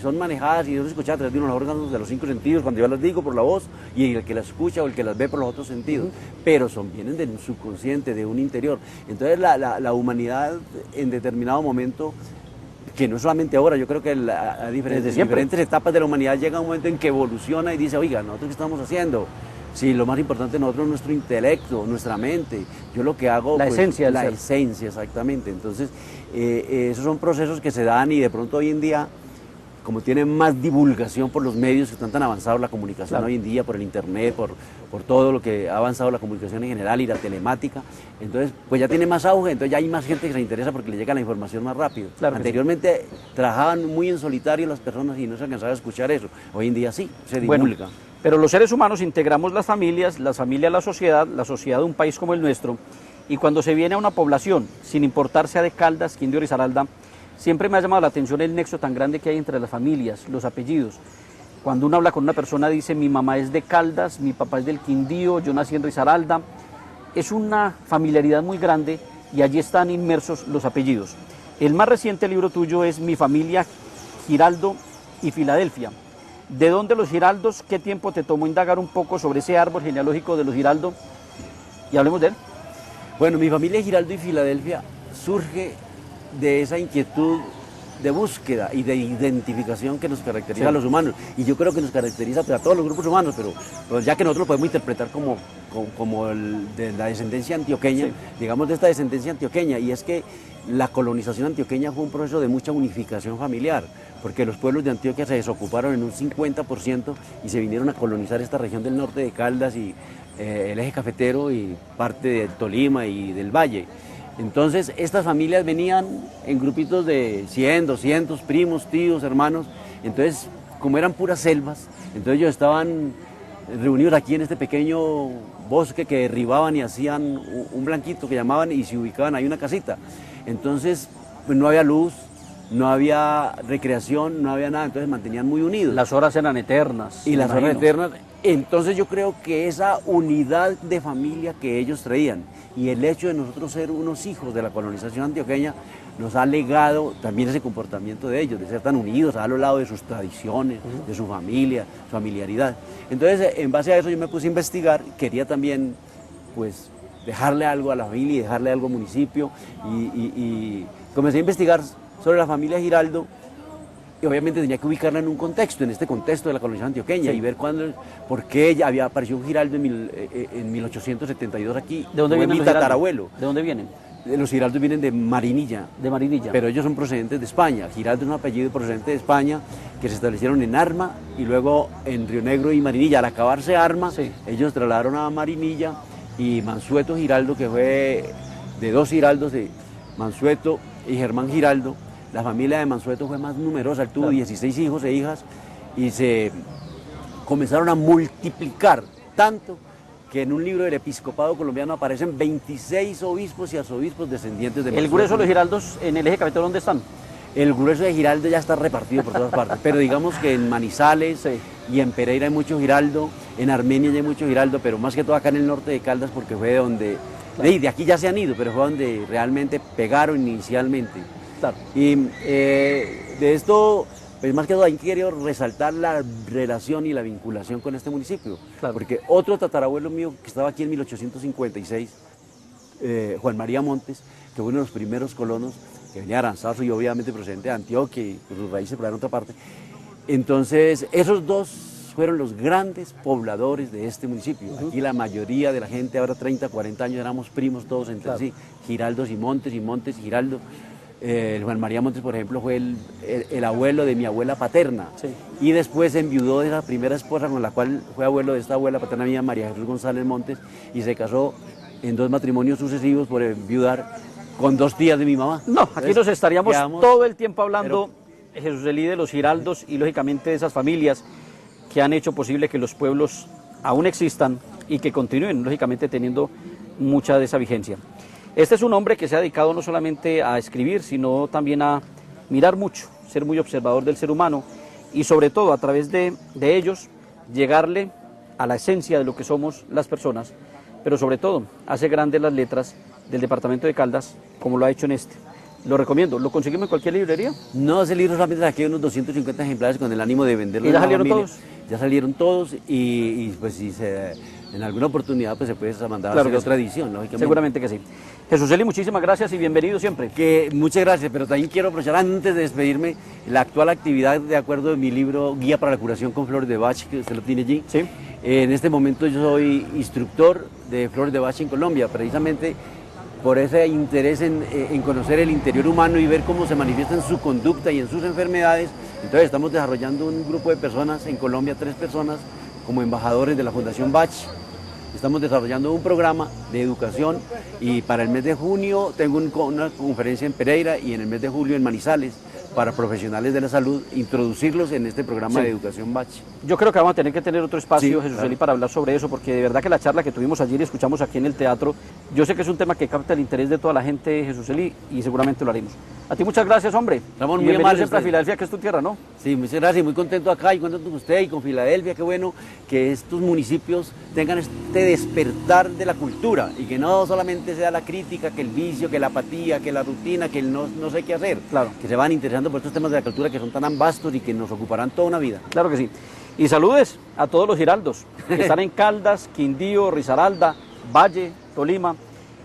son manejadas y son escuchadas a través de unos órganos de los 5 sentidos, cuando yo las digo por la voz, y el que las escucha o el que las ve por los otros sentidos, pero vienen del subconsciente, de un interior. Entonces la humanidad en determinado momento, que no solamente ahora, yo creo que a diferentes etapas de la humanidad llega un momento en que evoluciona y dice, oiga, ¿nosotros qué estamos haciendo? Sí, lo más importante de nosotros es nuestro intelecto, nuestra mente. Yo lo que hago... La esencia del ser. ser. La esencia, exactamente. Entonces, esos son procesos que se dan y de pronto hoy en día, como tienen más divulgación por los medios que están tan avanzados, la comunicación Claro. hoy en día, por el internet, por todo lo que ha avanzado la comunicación en general y la telemática, entonces pues ya tiene más auge, entonces ya hay más gente que se interesa porque le llega la información más rápido. Claro que Anteriormente trabajaban muy en solitario las personas y no se alcanzaba a escuchar eso. Hoy en día sí, se Bueno, divulga. pero los seres humanos integramos las familias la sociedad de un país como el nuestro, y cuando se viene a una población, sin importar sea de Caldas, Quindío o Risaralda, siempre me ha llamado la atención el nexo tan grande que hay entre las familias, los apellidos. Cuando uno habla con una persona dice, mi mamá es de Caldas, mi papá es del Quindío, yo nací en Risaralda. Es una familiaridad muy grande y allí están inmersos los apellidos. El más reciente libro tuyo es Mi familia, Giraldo y Filadelfia. ¿De dónde los Giraldos? ¿Qué tiempo te tomó indagar un poco sobre ese árbol genealógico de los Giraldo? Y hablemos de él. Bueno, mi familia Giraldo y Filadelfia surge de esa inquietud de búsqueda y de identificación que nos caracteriza a los humanos. Y yo creo que nos caracteriza a todos los grupos humanos, pero ya que nosotros lo podemos interpretar como de la descendencia antioqueña, digamos de esta descendencia antioqueña, y es que la colonización antioqueña fue un proceso de mucha unificación familiar, porque los pueblos de Antioquia se desocuparon en un 50% y se vinieron a colonizar esta región del norte de Caldas y el eje cafetero y parte del Tolima y del Valle. Entonces estas familias venían en grupitos de 100, 200 primos, tíos, hermanos. Entonces, como eran puras selvas, entonces ellos estaban reunidos aquí en este pequeño bosque que derribaban y hacían un blanquito que llamaban y se ubicaban ahí una casita. Entonces, pues no había luz, no había recreación, no había nada, entonces mantenían muy unidos. Las horas eran eternas. Y las horas imagino. eternas. Entonces yo creo que esa unidad de familia que ellos traían y el hecho de nosotros ser unos hijos de la colonización antioqueña nos ha legado también ese comportamiento de ellos, de ser tan unidos a lo lado de sus tradiciones, de su familia, su familiaridad. Entonces, en base a eso yo me puse a investigar, quería también pues dejarle algo a la familia y dejarle algo al municipio y comencé a investigar sobre la familia Giraldo. Y obviamente tenía que ubicarla en un contexto, en este contexto de la colonización antioqueña, Sí. y ver por qué ella había aparecido un Giraldo en 1872 aquí. ¿De dónde fue vienen mi los Giraldo? tatarabuelo. ¿De dónde vienen? Los Giraldos vienen de Marinilla, De Marinilla. pero ellos son procedentes de España. Giraldo es un apellido procedente de España que se establecieron en Arma y luego en Río Negro y Marinilla. Al acabarse Arma, Sí. ellos trasladaron a Marinilla y Mansueto Giraldo, que fue de dos Giraldos, de Mansueto y Germán Giraldo. La familia de Mansueto fue más numerosa, él tuvo Claro. 16 hijos e hijas y se comenzaron a multiplicar tanto que en un libro del episcopado colombiano aparecen 26 obispos y arzobispos descendientes de El Mansueto. grueso de los Giraldos en el eje cafetero, ¿dónde están? El grueso de Giraldo ya está repartido por todas partes, pero digamos que en Manizales Sí. y en Pereira hay mucho Giraldo, en Armenia ya hay mucho Giraldo, pero más que todo acá en el norte de Caldas porque fue donde, de aquí ya se han ido, pero fue donde realmente pegaron inicialmente. Claro. Y de esto, pues más que todo, ahí quiero resaltar la relación y la vinculación con este municipio. Claro. Porque otro tatarabuelo mío que estaba aquí en 1856, Juan María Montes, que fue uno de los primeros colonos que venía de Aranzazu y obviamente procedente de Antioquia y por sus raíces por ahí en otra parte. Entonces, esos dos fueron los grandes pobladores de este municipio. Aquí la mayoría de la gente, ahora 30, 40 años, éramos primos todos entre Claro. sí, Giraldos y Montes y Giraldo. Juan María Montes, por ejemplo, fue el abuelo de mi abuela paterna. Sí. Y después enviudó de la primera esposa con la cual fue abuelo de esta abuela paterna mía, María Jesús González Montes, y se casó en 2 matrimonios sucesivos por enviudar con 2 tías de mi mamá. No, aquí Entonces, nos estaríamos quedamos- todo el tiempo hablando, Jesús Elí, de los Giraldos y lógicamente de esas familias que han hecho posible que los pueblos aún existan y que continúen, lógicamente, teniendo mucha de esa vigencia. Este es un hombre que se ha dedicado no solamente a escribir, sino también a mirar mucho, ser muy observador del ser humano y sobre todo a través de ellos llegarle a la esencia de lo que somos las personas, pero sobre todo hace grandes las letras del departamento de Caldas, como lo ha hecho en este. Lo recomiendo, lo conseguimos en cualquier librería. No, ese libro solamente saqué unos 250 ejemplares con el ánimo de venderlo. ¿Y a ya la salieron familia. todos? Ya salieron todos y pues si en alguna oportunidad pues se puede mandar Claro a hacer que otra sí. edición, lógicamente. Seguramente que sí. Jesús Eli, muchísimas gracias y bienvenido siempre. Que muchas gracias, pero también quiero aprovechar antes de despedirme la actual actividad de acuerdo de mi libro Guía para la curación con flores de Bach, que usted lo tiene allí. Sí. En este momento yo soy instructor de flores de Bach en Colombia, precisamente por ese interés en conocer el interior humano y ver cómo se manifiesta en su conducta y en sus enfermedades. Entonces estamos desarrollando un grupo de personas en Colombia, 3 personas como embajadores de la Fundación Bach. Estamos desarrollando un programa de educación y para el mes de junio tengo una conferencia en Pereira y en el mes de julio en Manizales para profesionales de la salud, introducirlos en este programa Sí. de educación Bach. Yo creo que vamos a tener que tener otro espacio, Sí, Jesús claro. Eli, para hablar sobre eso, porque de verdad que la charla que tuvimos ayer y escuchamos aquí en el teatro, yo sé que es un tema que capta el interés de toda la gente, Jesús Eli, y seguramente lo haremos. A ti muchas gracias, hombre. Ramón, Y muy bienvenido amable siempre a usted. Filadelfia, que es tu tierra, ¿no? Sí, muchas gracias, muy contento acá y contento con usted y con Filadelfia, qué bueno que estos municipios tengan este despertar de la cultura y que no solamente sea la crítica, que el vicio, que la apatía, que la rutina, que el no sé qué hacer, Claro. que se van interesando por estos temas de la cultura que son tan vastos y que nos ocuparán toda una vida. Claro que sí. Y saludes a todos los giraldos que están en Caldas, Quindío, Risaralda, Valle, Tolima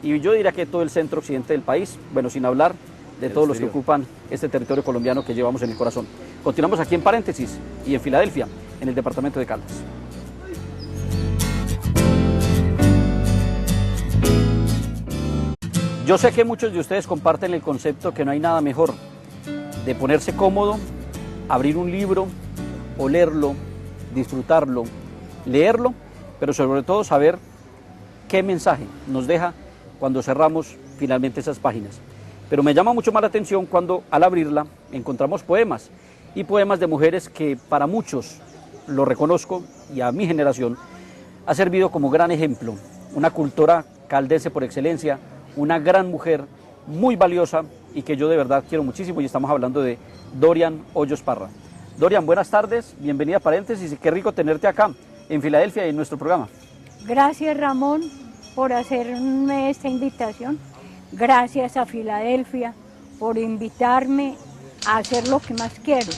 y yo diría que todo el centro occidente del país, bueno, sin hablar de Del todos los que exterior. ocupan este territorio colombiano que llevamos en el corazón. Continuamos aquí en Paréntesis y en Filadelfia, en el departamento de Caldas. Yo sé que muchos de ustedes comparten el concepto que no hay nada mejor de ponerse cómodo, abrir un libro, olerlo, disfrutarlo, leerlo, pero sobre todo saber qué mensaje nos deja cuando cerramos finalmente esas páginas. Pero me llama mucho más la atención cuando al abrirla encontramos poemas, y poemas de mujeres que para muchos, lo reconozco, y a mi generación, ha servido como gran ejemplo, una cultora caldense por excelencia, una gran mujer muy valiosa y que yo de verdad quiero muchísimo, y estamos hablando de Dorian Hoyos Parra. Dorian, buenas tardes, bienvenida a Paréntesis, y qué rico tenerte acá en Filadelfia y en nuestro programa. Gracias, Ramón, por hacerme esta invitación. Gracias a Filadelfia por invitarme a hacer lo que más quiero,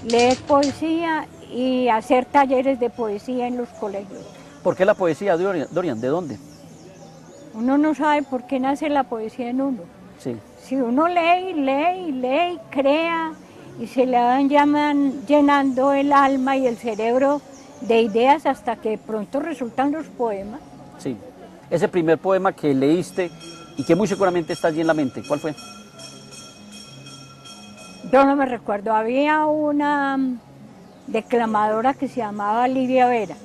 leer poesía y hacer talleres de poesía en los colegios. ¿Por qué la poesía, Dorian? ¿De dónde? Uno no sabe por qué nace la poesía en uno. Sí. Si uno lee y lee y lee y crea y se le van llenando el alma y el cerebro de ideas hasta que de pronto resultan los poemas. Sí. Ese primer poema que leíste y que muy seguramente está allí en la mente, ¿cuál fue? Yo no me recuerdo, había una declamadora que se llamaba Livia Vera.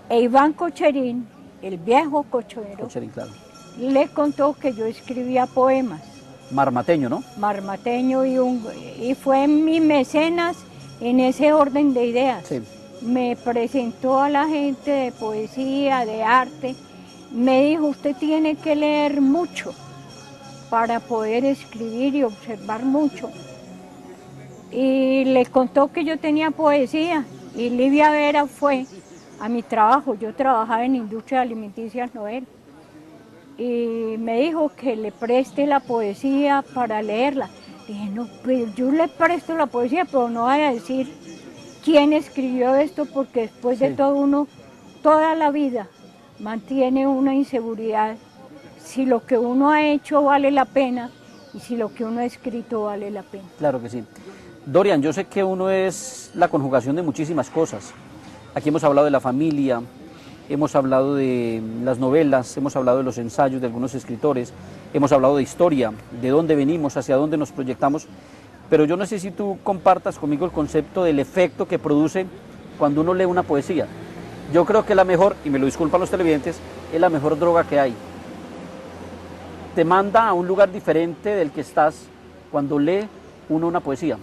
E Iván Cocherín, el viejo cochero, Claro. le contó que yo escribía poemas. Marmateño, ¿no? Marmateño y fue mi mecenas en ese orden de ideas. Sí. Me presentó a la gente de poesía, de arte. Me dijo, usted tiene que leer mucho para poder escribir y observar mucho. Y le contó que yo tenía poesía, y Livia Vera fue a mi trabajo. Yo trabajaba en Industria Alimenticia Noel, y me dijo que le preste la poesía para leerla. Dije, no, pues yo le presto la poesía, pero no voy a decir quién escribió esto, porque después de todo uno, toda la vida, mantiene una inseguridad si lo que uno ha hecho vale la pena y si lo que uno ha escrito vale la pena. Claro que sí. Dorian, yo sé que uno es la conjugación de muchísimas cosas. Aquí hemos hablado de la familia, hemos hablado de las novelas, hemos hablado de los ensayos de algunos escritores, hemos hablado de historia, de dónde venimos, hacia dónde nos proyectamos, pero yo no sé si tú compartas conmigo el concepto del efecto que produce cuando uno lee una poesía. Yo creo que la mejor, y me lo disculpan los televidentes, es la mejor droga que hay. Te manda a un lugar diferente del que estás cuando lee uno una poesía.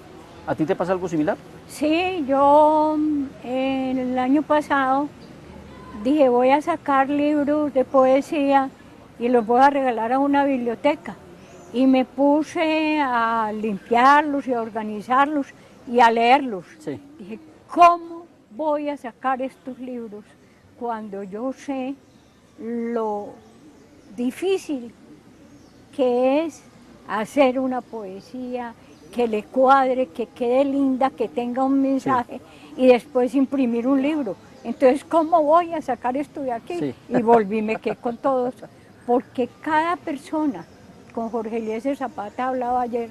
¿A ti te pasa algo similar? Sí, yo el año pasado dije, voy a sacar libros de poesía y los voy a regalar a una biblioteca. Y me puse a limpiarlos y a organizarlos y a leerlos. Sí. Dije, ¿cómo voy a sacar estos libros cuando yo sé lo difícil que es hacer una poesía que le cuadre, que quede linda, que tenga un mensaje, y después imprimir un libro? Entonces, ¿cómo voy a sacar esto de aquí? Sí. Y volví, me quedé con todos, porque cada persona, con Jorge Eliezer Zapata hablaba ayer,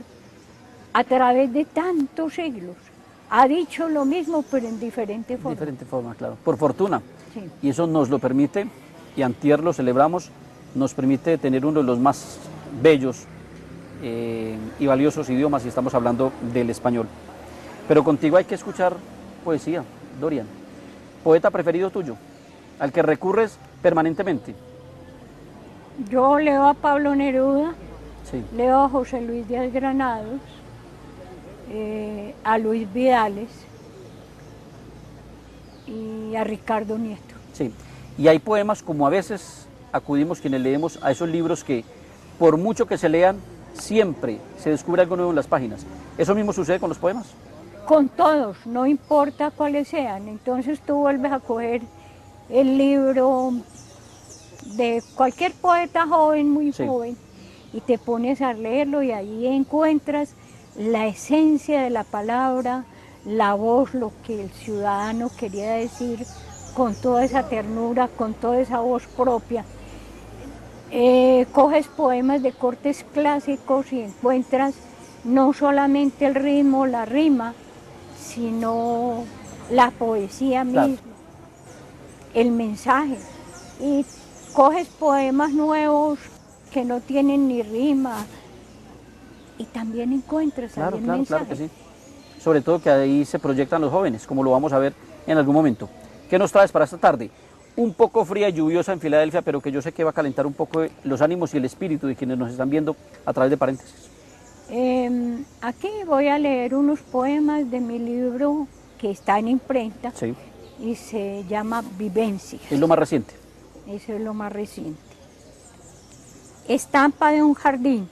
a través de tantos siglos, ha dicho lo mismo, pero en diferente forma. Diferente forma, claro. Por fortuna. Sí. Y eso nos lo permite, y antier lo celebramos, nos permite tener uno de los más bellos y valiosos idiomas, y estamos hablando del español. Pero contigo hay que escuchar poesía, Dorian. ¿Poeta preferido tuyo? ¿Al que recurres permanentemente? Yo leo a Pablo Neruda, Sí. leo a José Luis Díaz Granados, a Luis Vidales y a Ricardo Nieto. Sí. Y hay poemas como a veces acudimos quienes leemos a esos libros que por mucho que se lean, siempre se descubre algo nuevo en las páginas. ¿Eso mismo sucede con los poemas? Con todos, no importa cuáles sean. Entonces tú vuelves a coger el libro de cualquier poeta joven, muy joven, y te pones a leerlo, y ahí encuentras la esencia de la palabra, la voz, lo que el ciudadano quería decir, con toda esa ternura, con toda esa voz propia. Coges poemas de cortes clásicos y encuentras no solamente el ritmo, la rima, sino la poesía misma, el mensaje. Y coges poemas nuevos que no tienen ni rima y también encuentras ahí el mensaje. Claro que sí. Sobre todo que ahí se proyectan los jóvenes, como lo vamos a ver en algún momento. ¿Qué nos traes para esta tarde? un poco fría y lluviosa en Filadelfia, pero que yo sé que va a calentar un poco los ánimos y el espíritu de quienes nos están viendo a través de paréntesis. Aquí voy a leer unos poemas de mi libro que está en imprenta Sí, y se llama Vivencias. es lo más reciente. Eso es lo más reciente. Estampa de un jardín,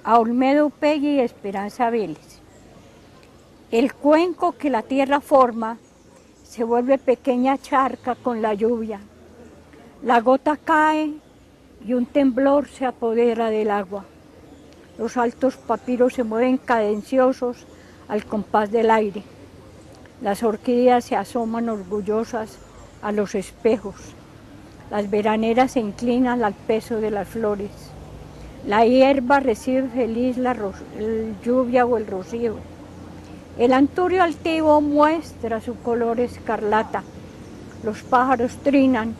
a Olmedo Peggy y Esperanza Vélez. El cuenco que la tierra forma se vuelve pequeña charca con la lluvia. La gota cae y un temblor se apodera del agua. Los altos papiros se mueven cadenciosos al compás del aire. Las orquídeas se asoman orgullosas a los espejos. Las veraneras se inclinan al peso de las flores. La hierba recibe feliz la lluvia o el rocío. El anturio altivo muestra su color escarlata. Los pájaros trinan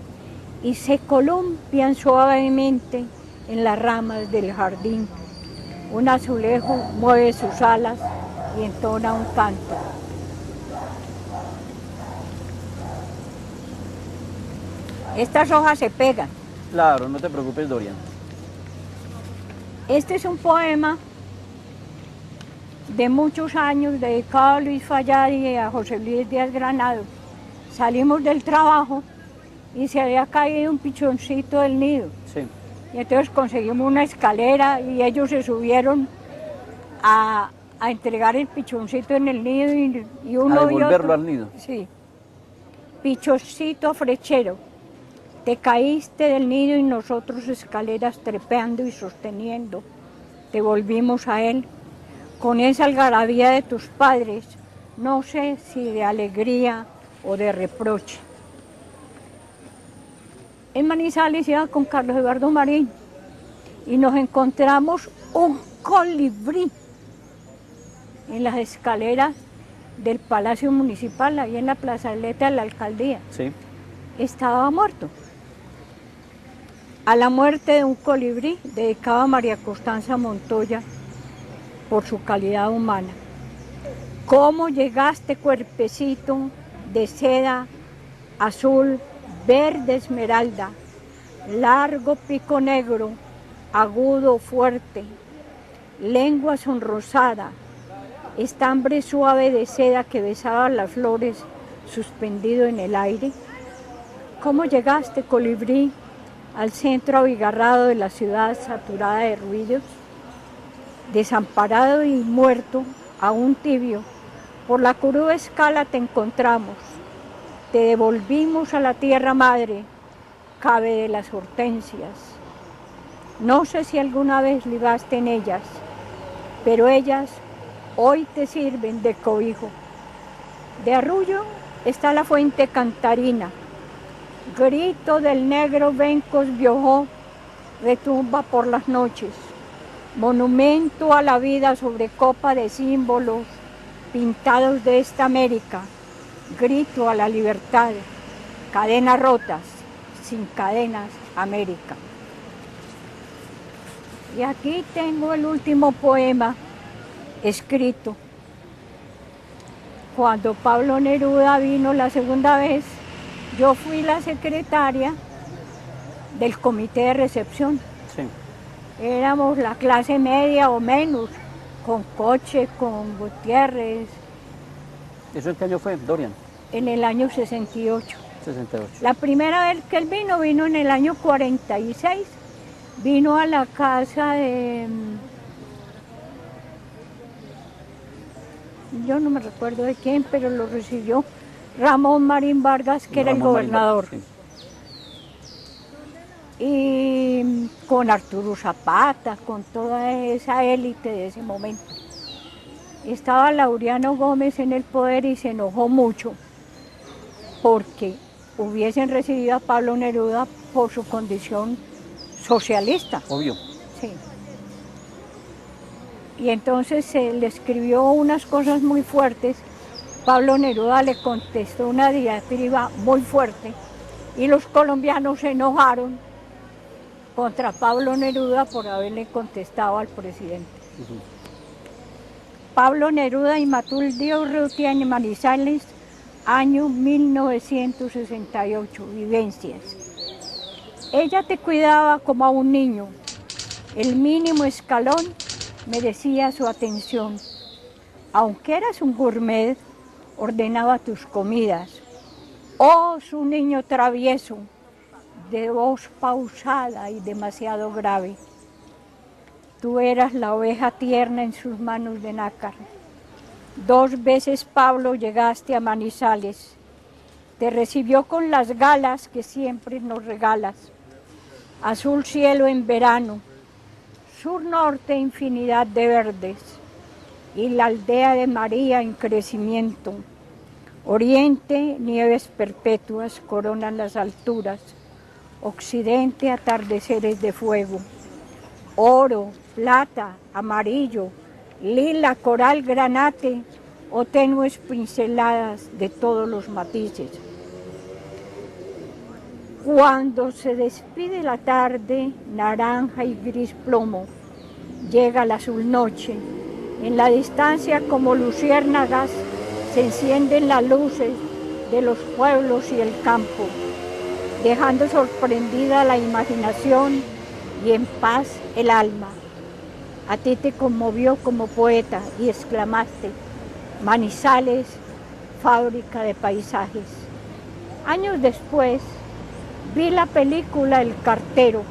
y se columpian suavemente en las ramas del jardín. Un azulejo mueve sus alas y entona un canto. Estas hojas se pegan. Claro, no te preocupes, Dorian. Este es un poema de muchos años dedicado a Luis Fallar y a José Luis Díaz Granado. Salimos del trabajo y se había caído un pichoncito del nido. Sí. Y entonces conseguimos una escalera y ellos se subieron a entregar el pichoncito en el nido y uno A devolverlo y otro. al nido. Sí. Pichoncito flechero, te caíste del nido y nosotros escaleras trepeando y sosteniendo. Te volvimos a él con esa algarabía de tus padres, no sé si de alegría o de reproche. En Manizales iba con Carlos Eduardo Marín y nos encontramos un colibrí en las escaleras del Palacio Municipal, ahí en la plazoleta de la alcaldía. Sí. Estaba muerto. A la muerte de un colibrí dedicado a María Constanza Montoya por su calidad humana. ¿Cómo llegaste, cuerpecito de seda azul, verde esmeralda, largo pico negro, agudo, fuerte, lengua sonrosada, estambre suave de seda que besaba las flores suspendido en el aire? ¿Cómo llegaste, colibrí, al centro abigarrado de la ciudad saturada de ruidos? Desamparado y muerto, aún tibio, por la curva escala te encontramos. Te devolvimos a la tierra madre, cabe de las hortensias. No sé si alguna vez libaste en ellas, pero ellas hoy te sirven de cobijo. De arrullo está la fuente cantarina. Grito del negro Bencos Biojó retumba por las noches. Monumento a la vida sobre copa de símbolos pintados de esta América. Grito a la libertad. Cadenas rotas, sin cadenas, América. Y aquí tengo el último poema escrito. Cuando Pablo Neruda vino la segunda vez, yo fui la secretaria del comité de recepción. Sí. Éramos la clase media o menos, con Coche, con Gutiérrez, ¿Eso en qué año fue, Dorian? en el año 68. 68. La primera vez que él vino en el año 46. Vino a la casa de... yo no me recuerdo de quién, pero lo recibió Ramón Marín Vargas, que era el Ramón Marín gobernador. Vargas, sí. Y con Arturo Zapata, con toda esa élite de ese momento. Estaba Laureano Gómez en el poder y se enojó mucho porque hubiesen recibido a Pablo Neruda por su condición socialista. Obvio. Sí. Y entonces se le escribió unas cosas muy fuertes. Pablo Neruda le contestó una diatriba muy fuerte y los colombianos se enojaron contra Pablo Neruda por haberle contestado al presidente. Pablo Neruda y Matuldio Urrutia en Manizales año 1968, vivencias. Ella te cuidaba como a un niño. El mínimo escalón merecía su atención. Aunque eras un gourmet, ordenaba tus comidas. Oh, su niño travieso, de voz pausada y demasiado grave. Tú eras la oveja tierna en sus manos de nácar. 2 veces, Pablo, llegaste a Manizales. Te recibió con las galas que siempre nos regalas. Azul cielo en verano, sur-norte infinidad de verdes, y la aldea de María en crecimiento. Oriente, nieves perpetuas coronan las alturas. Occidente, atardeceres de fuego. Oro, plata, amarillo, lila, coral, granate o tenues pinceladas de todos los matices. Cuando se despide la tarde, naranja y gris plomo, llega la azul noche. En la distancia, como luciérnagas, se encienden las luces de los pueblos y el campo, dejando sorprendida la imaginación y en paz el alma. A ti te conmovió como poeta y exclamaste: Manizales, fábrica de paisajes. Años después, vi la película El cartero,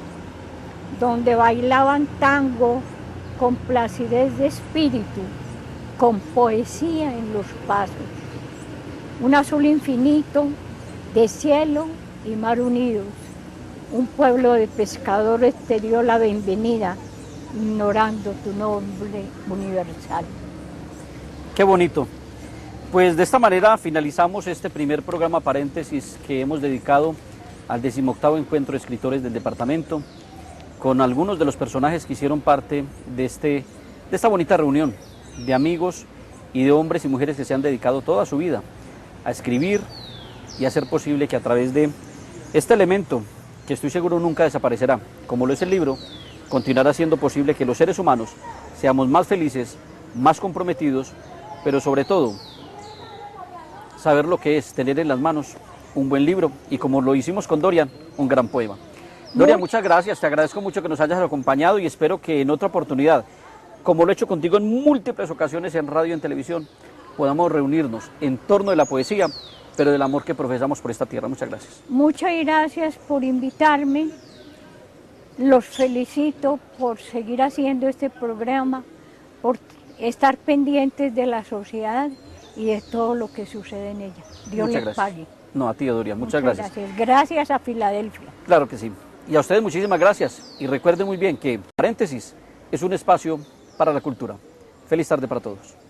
donde bailaban tango con placidez de espíritu, con poesía en los pasos. Un azul infinito de cielo y mar unidos. Un pueblo de pescadores te dio la bienvenida, ignorando tu nombre universal. Qué bonito. Pues de esta manera finalizamos este primer programa paréntesis que hemos dedicado al 18º Encuentro de Escritores del Departamento, con algunos de los personajes que hicieron parte de esta bonita reunión de amigos y de hombres y mujeres que se han dedicado toda su vida a escribir y a hacer posible que a través de este elemento, que estoy seguro nunca desaparecerá, como lo es el libro, continuará siendo posible que los seres humanos seamos más felices, más comprometidos, pero sobre todo, saber lo que es tener en las manos un buen libro y, como lo hicimos con Dorian, un gran poema. Dorian, muchas gracias, te agradezco mucho que nos hayas acompañado y espero que en otra oportunidad, como lo he hecho contigo en múltiples ocasiones en radio y en televisión, podamos reunirnos en torno de la poesía, pero del amor que profesamos por esta tierra. Muchas gracias. Muchas gracias por invitarme. Los felicito por seguir haciendo este programa, por estar pendientes de la sociedad y de todo lo que sucede en ella. Dios les pague. No, a ti, Dorian, muchas gracias. Gracias a Filadelfia. Claro que sí. Y a ustedes muchísimas gracias. Y recuerden muy bien que Paréntesis es un espacio para la cultura. Feliz tarde para todos.